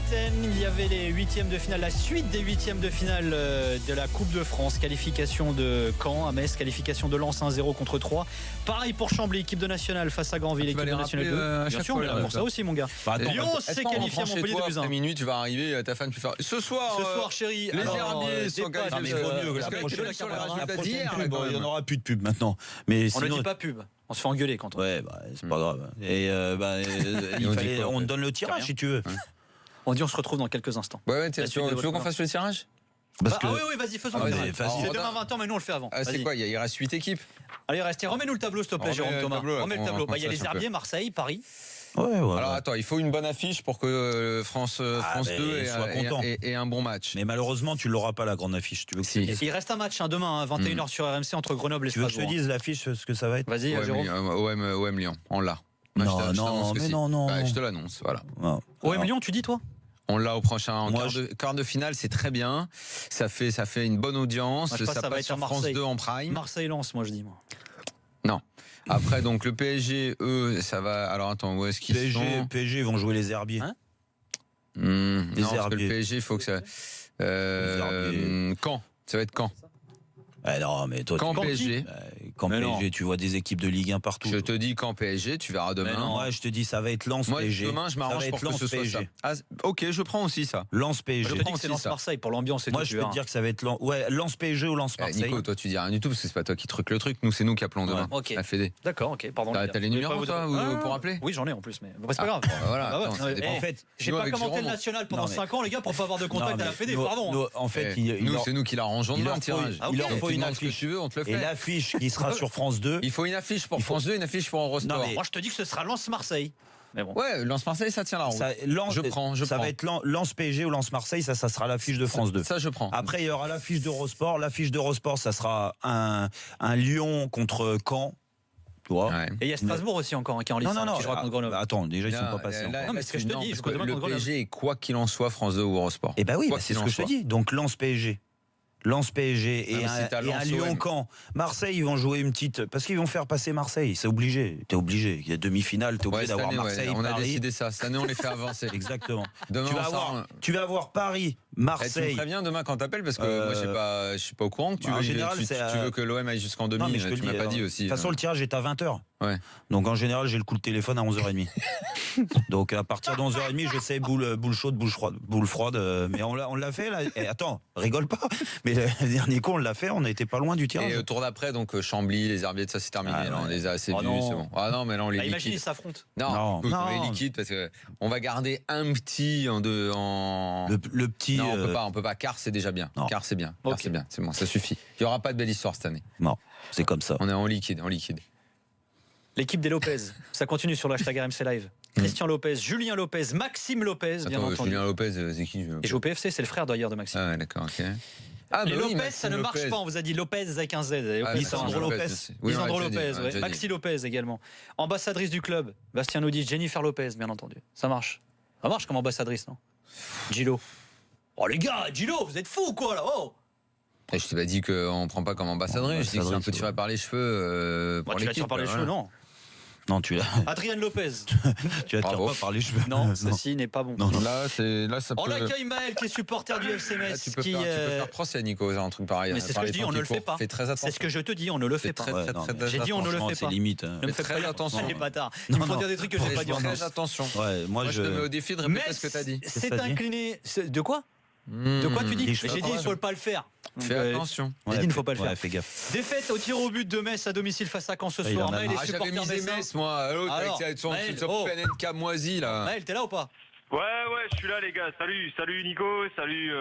matin, il y avait les huitièmes de finale, la suite des huitièmes de finale de la Coupe de France. Qualification de Caen à Metz, qualification de Lens 1-0 contre 3. Pareil pour Chambly, équipe de nationale face à Granville, équipe de nationale 2. Bien sûr, on est là pour ça aussi, mon gars. Lyon s'est qualifié à Montpellier de 2-1. Après minuit, tu vas arriver, ta femme, tu fais ce soir, chérie. les herbiers sont qualifiés. Mais il vaut mieux que la prochaine sur les la résultats prochaine d'hier. pub, il n'y en aura plus de pub maintenant. Mais On ne sinon, dit pas pub. On se fait engueuler quand on. ouais, c'est pas grave. Et on donne le tirage si tu veux. On dit on se retrouve dans quelques instants. Ouais, tu veux qu'on fasse le tirage? Parce que oui, vas-y, faisons le tirage. C'est demain 20h, mais nous on le fait avant. C'est quoi? Il reste 8 équipes. Allez, restez, remets-nous le tableau, s'il te plaît, Jérôme Thomas. Remets le tableau. Il y a les Herbiers, Marseille, Paris. Ouais. Alors attends, il faut une bonne affiche pour que France 2 soit content. ait un bon match. Mais malheureusement, tu l'auras pas la grande affiche. Tu veux que Il reste un match demain, 21h sur RMC entre Grenoble et tu veux que je Strasbourg. te dise l'affiche, ce que ça va être? Vas-y, Jérôme. OM Lyon, on l'a. Non, Je te l'annonce, voilà. OM Lyon, tu dis toi? On l'a au prochain quart de finale, c'est très bien. Ça fait une bonne audience. Moi, ça passe sur France 2 en prime. Marseille-Lens, moi je dis. Non. Après, donc le PSG, eux, ça va. Alors attends, où est-ce qu'ils sont? PSG vont jouer les Herbiers. Non, parce que Herbiers. le PSG, il faut que ça. Caen. Ça va être Caen. Non, mais toi, Caen PSG. Quand PSG, tu vois des équipes de Ligue 1 partout. Je te dis Caen PSG, tu verras demain. Moi, je te dis, ça va être Lens Moi, PSG. demain, je m'arrange pour que ce soit ça. Ok, je prends aussi ça. Lens PSG. Je te dis que c'est Lens-Marseille pour l'ambiance et moi, tout. je peux te dire que ça va être Lens PSG ou Lens Marseille. Nico, toi, tu dis rien du tout parce que c'est pas toi qui truque le truc. Nous, c'est nous qui appelons demain. Ok. La Fédé. D'accord, ok, pardon. T'as les numéros, toi, pour appeler? Oui, j'en ai en plus, mais c'est pas grave. Voilà. En fait, j'ai pas commenté le national pendant 5 ans, les gars, pour pas avoir de contact à la Fédé, pardon. En fait, nous, c'est nous qui l'arrangeons demain, le tirage. Il leur faut une affiche. Tu veux, on te le fait. Et l'affiche qui sera sur France 2. Il faut une affiche pour France 2, une affiche pour Eurosport. Moi, je te dis que ce sera Lens-Marseille. Mais bon. Ouais, Lens-Marseille, ça tient la route. Je prends. Ça va être Lens PSG ou Lens Marseille, ça sera l'affiche de France 2. Ça, je prends. Après, il y aura l'affiche d'Eurosport. L'affiche d'Eurosport, ça sera un Lyon contre Caen. Ouais. Et il y a Strasbourg aussi encore qui est en lice. Non. Qui jouera contre Grenoble. Attends, déjà, ils sont pas passés. Non, mais c'est ce que je te dis. Le PSG est quoi qu'il en soit France 2 ou Eurosport. Eh ben oui, c'est ce que je te dis. Donc Lens PSG. Lens PSG et un Lyon-Caen. Marseille, ils vont jouer une petite. Parce qu'ils vont faire passer Marseille. C'est obligé. T'es obligé. Il y a demi-finale. T'es obligé d'avoir Marseille. On a Paris. décidé ça. Cette année, on les fait avancer. Exactement. Demain, tu vas avoir Paris, Marseille. Tu me préviens demain quand t'appelles parce que moi, je suis pas au courant. Tu veux que l'OM aille jusqu'en demi. Mais tu m'as pas dit aussi. De toute façon, le tirage est à 20h. Ouais. Donc en général, j'ai le coup de téléphone à 11h30. Donc à partir de 11h30, je sais boule chaude, boule froide. Mais on l'a fait là. Et attends, rigole pas. Mais le dernier coup, on l'a fait. On n'était pas loin du tirage. Et au tour d'après, donc Chambly, les Herbiers, ça c'est terminé. Là, on les a assez vus. C'est bon. Ah non, mais là on les liquide. Imagine, ils s'affrontent. Non, on les liquide parce que on va garder un petit en deux. Le petit. Non, on peut pas. Car c'est déjà bien. Car c'est bien. Car c'est bien. C'est bon, ça suffit. Il y aura pas de belle histoire cette année. Non, c'est comme ça. On est en liquide. L'équipe des Lopez, ça continue sur le hashtag RMC Live. Christian Lopez, Julien Lopez, Maxime Lopez, bien entendu. Julien Lopez, c'est qui? Il joue au PFC, c'est le frère d'ailleurs de Maxime. Ah ouais, d'accord, ok. Les Lopez, ça ne marche pas, on vous a dit Lopez avec un Z. Lisandro Lopez. Lisandro Lopez, ouais. Maxi Lopez également. Ambassadrice du club, Bastien nous dit Jennifer Lopez, bien entendu. Ça marche. Ça marche comme ambassadrice, non? Gilo. Oh les gars, Gilo, vous êtes fous ou quoi là? Oh! Et je t'ai pas dit qu'on prend pas comme ambassadrice, je dis que c'est un peu tiré par les cheveux pour l'équipe. Tu vas tirer par les cheveux, non? Non, tu l'as. Adrienne Lopez. Tu la tires pas par les cheveux. Non, ceci n'est pas bon. Non. Là, ça peut. On accueille Maël qui est supporter du FC Metz. Tu peux faire procès, Nico, un truc pareil. Mais c'est ce que je dis, on ne le fait pas. Fais très attention. C'est ce que je te dis, on ne le fait pas. J'ai dit, on ne le fait pas. C'est limite. Ne me fais très attention. Les bâtards. Il faut dire des trucs que je n'ai pas dit. Très attention. Ouais, moi je te mets au défi de répéter ce que tu as dit. C'est incliné. De quoi? De quoi tu dis? J'ai dit, il ne faut pas le faire. Fais attention. J'ai dit, il ne faut pas le faire. Fais gaffe. Défaite au tir au but de Metz à domicile face à Caen ce soir. Maël est supporter j'avais misé Metz, moi. L'autre avec son PNNK moisi, là. Maël, t'es là ou pas? Ouais, je suis là, les gars. Salut Nico, salut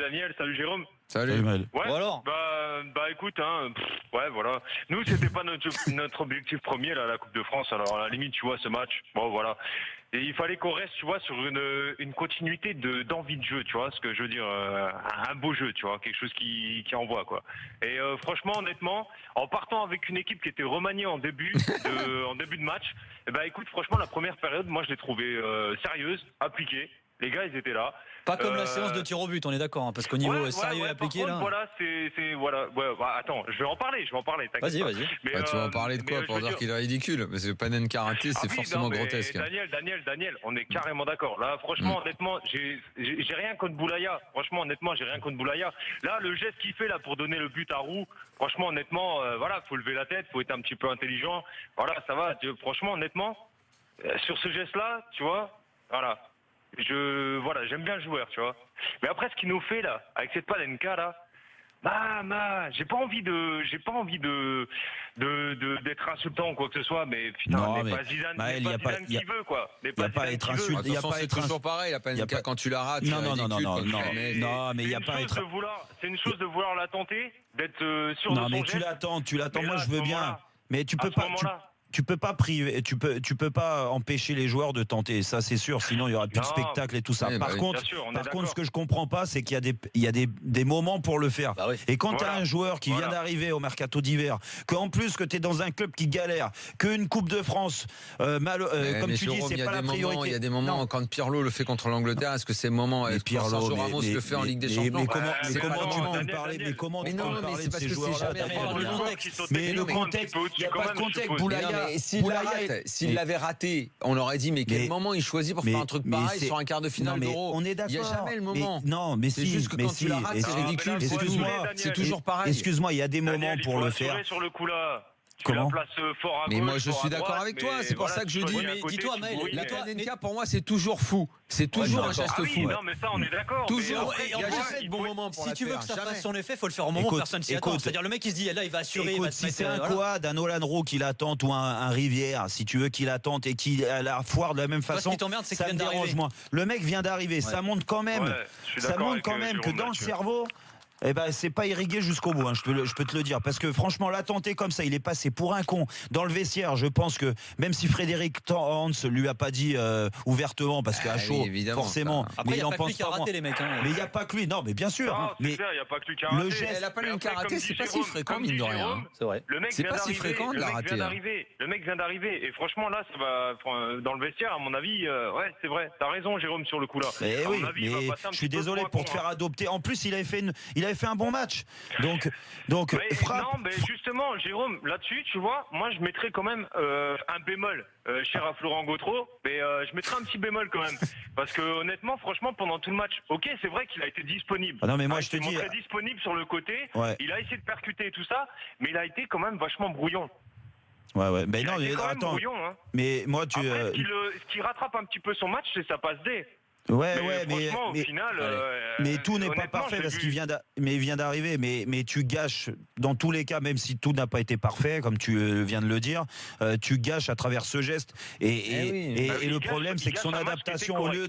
Daniel, salut Jérôme. Salut Maël. Ouais. Alors bah écoute, ouais, voilà. Nous, c'était pas notre objectif premier, là, la Coupe de France. Alors, à la limite, tu vois, ce match, bon, voilà. Et il fallait qu'on reste, tu vois, sur une continuité d'envie de jeu, tu vois, ce que je veux dire, un beau jeu, tu vois, quelque chose qui envoie, quoi. Et franchement, honnêtement, en partant avec une équipe qui était remaniée en début de match, écoute, franchement, la première période, moi, je l'ai trouvée sérieuse, appliquée. Les gars, ils étaient là. Pas comme la séance de tir au but, on est d'accord, hein, parce qu'au niveau sérieux et appliqué, par contre, là. Voilà, voilà. Ouais, attends, je vais en parler. Vas-y. Tu vas en parler de quoi pour dire qu'il est ridicule? Parce que Panen Karaté, c'est forcément grotesque. Daniel, on est carrément d'accord. Là, franchement, honnêtement, j'ai rien contre Boulaya. Franchement, honnêtement, j'ai rien contre Boulaya. Là, le geste qu'il fait là pour donner le but à Roux, franchement, honnêtement, voilà, faut lever la tête, faut être un petit peu intelligent. Voilà, ça va. Franchement, honnêtement, sur ce geste-là, tu vois, voilà. J'aime bien le joueur, tu vois. Mais après, ce qu'il nous fait là, avec cette Panenka là, j'ai pas envie d'être insultant ou quoi que ce soit, mais putain, pas Zidane qui veut quoi. Il n'y a pas à être insultant. Il y a pas être toujours pareil, la Panenka quand tu la rates. Non, mais il n'y a pas à être. C'est une chose de vouloir la tenter, d'être sûr de son geste. Non, mais tu l'attends. Moi, je veux bien. Mais tu peux pas. Tu peux pas empêcher les joueurs de tenter, ça c'est sûr, sinon il y aura plus de spectacle et tout ça. Par contre, ce que je comprends pas, c'est qu'il y a des moments pour le faire. Bah oui. Et quand tu as un joueur qui vient d'arriver au mercato d'hiver, qu'en plus que tu es dans un club qui galère, qu'une Coupe de France, comme tu dis, c'est pas la priorité. Il y a des moments quand Pirlo le fait contre l'Angleterre, est-ce que c'est le moment? Est-ce que Sergio Ramos le fait en Ligue des Champions? Mais comment tu peux me parler de ces joueurs-là? Mais le contexte, il n'y a pas de contexte. Boulaya, s'il l'avait raté, on aurait dit mais quel moment il choisit pour faire un truc pareil sur un quart de finale d'Euro? On est d'accord. Il n'y a jamais le moment. C'est juste que quand tu la rates, c'est ridicule. C'est toujours pareil. Excuse-moi, il y a des moments pour le faire. Sur le coup là. Comment? Mais moi je suis d'accord avec toi, c'est pour ça que je dis. Mais dis-toi, Maël, la Panenka pour moi c'est toujours fou. C'est toujours un geste fou. Non mais ça on est d'accord. Toujours. Et en plus, bon moment pour si tu veux que ça fasse son effet, faut le faire au moment où personne s'y attend. C'est-à-dire le mec il se dit là il va assurer. Si c'est un quad, un Nolan Roux qui l'attend ou un Rivière, si tu veux qu'il attende et qu'il la foire de la même façon, ce qui t'emmerde, c'est ça me dérange moins. Le mec vient d'arriver, ça montre quand même que dans le cerveau. Eh ben, c'est pas irrigué jusqu'au bout, hein, je peux te le dire. Parce que franchement, l'attenter comme ça, il est passé pour un con. Dans le vestiaire, je pense que même si Frédéric Hans lui a pas dit ouvertement, parce qu'à chaud, forcément. Après, il n'y a pas que lui qui a raté les mecs. Mais il n'y a pas que lui, non, mais bien sûr. Non, mais il n'y a pas que lui qui a raté. Le geste, elle a pas une karaté, c'est pas si fréquent, mine de rien. C'est vrai. C'est pas si fréquent de la rater. Le mec vient d'arriver. Et franchement, là, ça va dans le vestiaire, à mon avis, ouais, c'est vrai. T'as raison, Jérôme, sur le coup là. Mais oui, mais je suis désolé pour te faire adopter. En plus, il avait fait un bon match. Donc frappe. Non, mais justement, Jérôme, là-dessus, tu vois, moi je mettrais quand même un bémol, cher à Florent Gautreau, mais je mettrais un petit bémol quand même, parce que honnêtement, franchement, pendant tout le match, ok, c'est vrai qu'il a été disponible. Ah non, mais moi je te dis, très disponible sur le côté. Ouais. Il a essayé de percuter et tout ça, mais il a été quand même vachement brouillon. Ouais. Mais non, attends. Brouillon, hein. Mais moi tu. Après, ce qui rattrape un petit peu son match, c'est sa passe D. Ouais, mais au final, mais tout n'est pas parfait parce qu'il vient d'arriver. Mais tu gâches dans tous les cas, même si tout n'a pas été parfait, comme tu viens de le dire, tu gâches à travers ce geste. Et le problème, c'est que son adaptation, au lieu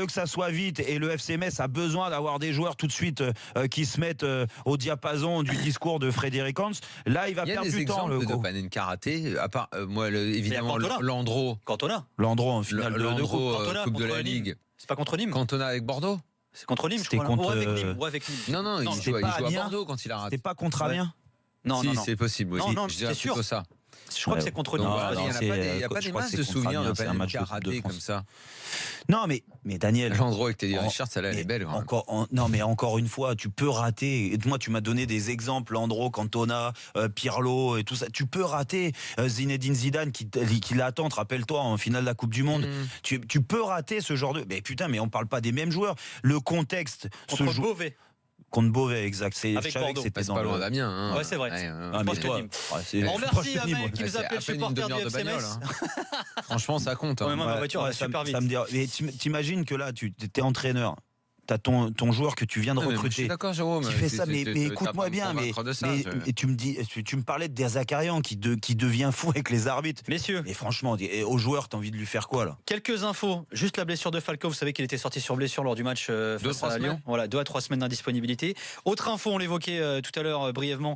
que ça soit vite, et le FC Metz a besoin d'avoir des joueurs tout de suite qui se mettent au diapason du discours de Frédéric Hans. Là, il va perdre du temps. Il y a des exemples de Panenka raté. À part moi, évidemment, Landreau en finale de Coupe de la Ligue. C'est pas contre Nîmes. Cantona avec Bordeaux. C'est contre Nîmes, je crois. Ou avec Nîmes. Non, il joue à Bordeaux quand il a raté. C'était pas contre Amiens. Non, c'est possible. Non, c'est sûr. Ça. Je crois que c'est contre Nîmes. Il n'y a pas des masses de souvenirs de Panenka raté comme ça. Non, mais Daniel. Landreau avec Teddy Richard, celle-là, elle est belle. Encore une fois, tu peux rater. Moi, tu m'as donné des exemples, Landreau, Cantona, Pirlo et tout ça. Tu peux rater. Zinedine Zidane qui l'attend, rappelle-toi, en finale de la Coupe du Monde. Tu peux rater ce genre de. Mais putain, mais on parle pas des mêmes joueurs. Le contexte. Contre Beauvais. Contre Beauvais, exact. Avec Bordeaux. C'est pas loin d'Amiens. Hein. Ouais, c'est vrai. Mais toi, on remercie un mec qui nous appelle supporter du FC Metz. Franchement, ça compte. Ma voiture va super vite. Mais t'imagines que là, tu es entraîneur. T'as ton joueur que tu viens de recruter. Je suis d'accord, Jérôme. Qui fait ça, mais écoute-moi bien. Mais tu me parlais de Der Zakarian qui devient fou avec les arbitres. Messieurs. Mais franchement, aux joueurs, t'as envie de lui faire quoi là? Quelques infos. Juste la blessure de Falcao. Vous savez qu'il était sorti sur blessure lors du match face à Lyon. Voilà, 2 à 3 semaines d'indisponibilité. Autre info, on l'évoquait tout à l'heure brièvement.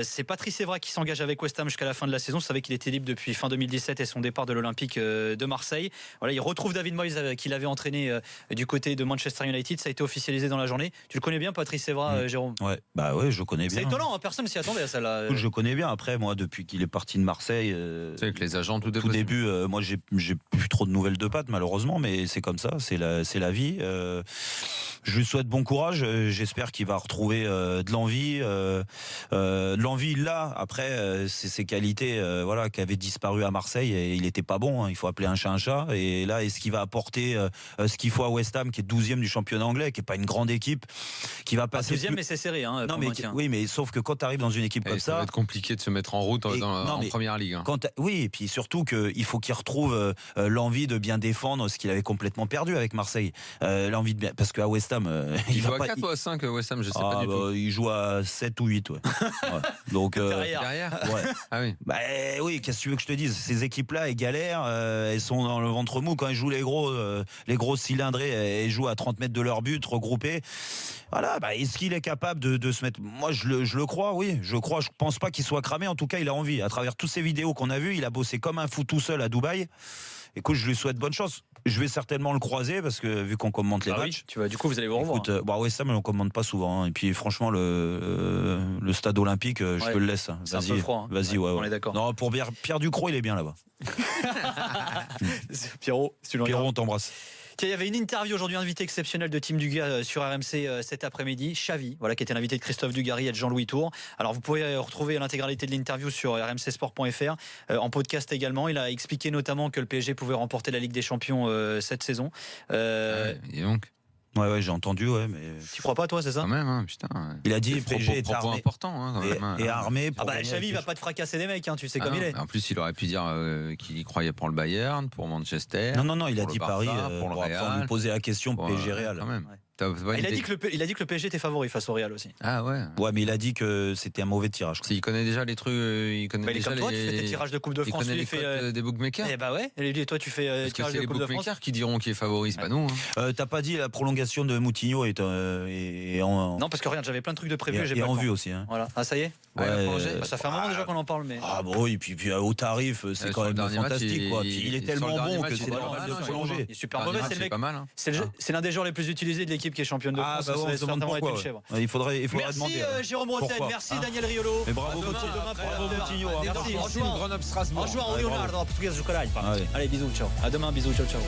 C'est Patrice Evra qui s'engage avec West Ham jusqu'à la fin de la saison. Vous savez qu'il était libre depuis fin 2017 et son départ de l'Olympique de Marseille. Voilà, il retrouve David Moyes qu'il avait entraîné du côté de Manchester United. titre, ça a été officialisé dans la journée. Tu le connais bien, Patrice Evra, Jérôme? Ouais, je connais bien. C'est étonnant, hein, personne ne s'y attendait à celle-là. Je connais bien. Après, moi, depuis qu'il est parti de Marseille, avec les agents, tout début, moi, j'ai plus trop de nouvelles de Pat, malheureusement, mais c'est comme ça, c'est la vie. Je lui souhaite bon courage. J'espère qu'il va retrouver de l'envie. L'envie, il l'a. Après, c'est ses qualités, qui avaient disparu à Marseille et il était pas bon. Hein. Il faut appeler un chat un chat. Et là, est-ce qu'il va apporter ce qu'il faut à West Ham, qui est 12e du championnat anglais, qui est pas une grande équipe, qui va passer 12e, mais c'est serré. Hein, non, mais sauf que quand tu arrives dans une équipe comme ça va être compliqué de se mettre en route en première ligue. Hein. Oui, et puis surtout qu'il faut qu'il retrouve l'envie de bien défendre ce qu'il avait complètement perdu avec Marseille. L'envie de bien, parce qu'à West Ham, il joue à 4 ou à 5 West Ham, je sais pas du tout. Il joue à 7 ou 8, ouais. Donc derrière. Ouais. Ah oui. Oui, qu'est-ce que tu veux que je te dise? Ces équipes-là, elles galèrent, elles sont dans le ventre mou quand elles jouent les gros cylindrés, elles jouent à 30 mètres de leur but, regroupés. Voilà, est-ce qu'il est capable de se mettre? Moi, je le crois, oui. Je pense pas qu'il soit cramé. En tout cas, il a envie. À travers toutes ces vidéos qu'on a vues, il a bossé comme un fou tout seul à Dubaï. Écoute, je lui souhaite bonne chance. Je vais certainement le croiser parce que vu qu'on commente les matchs. Oui, du coup, vous allez vous revoir. Écoute, ça, mais on commente pas souvent. Hein. Et puis, franchement, le stade olympique, je te le laisse. C'est un peu froid. Hein. Vas-y, ouais. On est d'accord. Non, pour Pierre Ducrot, il est bien là-bas. Pierrot, on t'embrasse. Tiens, il y avait une interview aujourd'hui, invité exceptionnel de Tim Dugas sur RMC cet après-midi, Xavi, qui était l'invité de Christophe Dugarry et de Jean-Louis Tour. Alors vous pouvez retrouver l'intégralité de l'interview sur rmcsport.fr, en podcast également. Il a expliqué notamment que le PSG pouvait remporter la Ligue des Champions cette saison. Et donc Ouais, j'ai entendu, mais. Tu crois pas, toi, c'est ça? Quand même, hein, putain. Il a dit PSG est armé. Important, hein, quand même, et armé. Xavi, il va pas te fracasser des mecs, hein, tu sais comme il est. En plus, il aurait pu dire qu'il y croyait pour le Bayern, pour Manchester. Non, il a dit Barça, Paris. Pour le Real. On lui posait la question PSG Real. Quand même. Ouais. Il a dit que le PSG était favori face au Real aussi. Ah ouais. Ouais, mais il a dit que c'était un mauvais tirage. Il connaît déjà les trucs. Il connaît déjà comme toi, tu fais tes tirages de Coupe de France. Il connaît les cotes des bookmakers. Ouais. Et toi, tu fais tirage de Coupe de France. C'est les bookmakers qui diront qui est favori, c'est pas nous. T'as pas dit la prolongation de Moutinho et en. Non, parce que regarde, j'avais plein de trucs de prévu. Et en vue aussi. Hein. Voilà. Ah, ça y est. Ça fait un moment déjà qu'on en parle, mais. Ah bon, et puis au tarif, c'est quand même fantastique. Il est tellement bon que c'est normal de prolonger. Il est super mauvais, c'est le mec. C'est l'un des joueurs les plus utilisés de l'équipe qui est championne de France. Il faudrait merci demander. Jérôme Bretagne, merci Daniel Riolo. Mais bravo Moutinho. Merci. Bonjour Leonardo, portugais du caralho. Allez, bisous, ciao. À demain, bisous, ciao.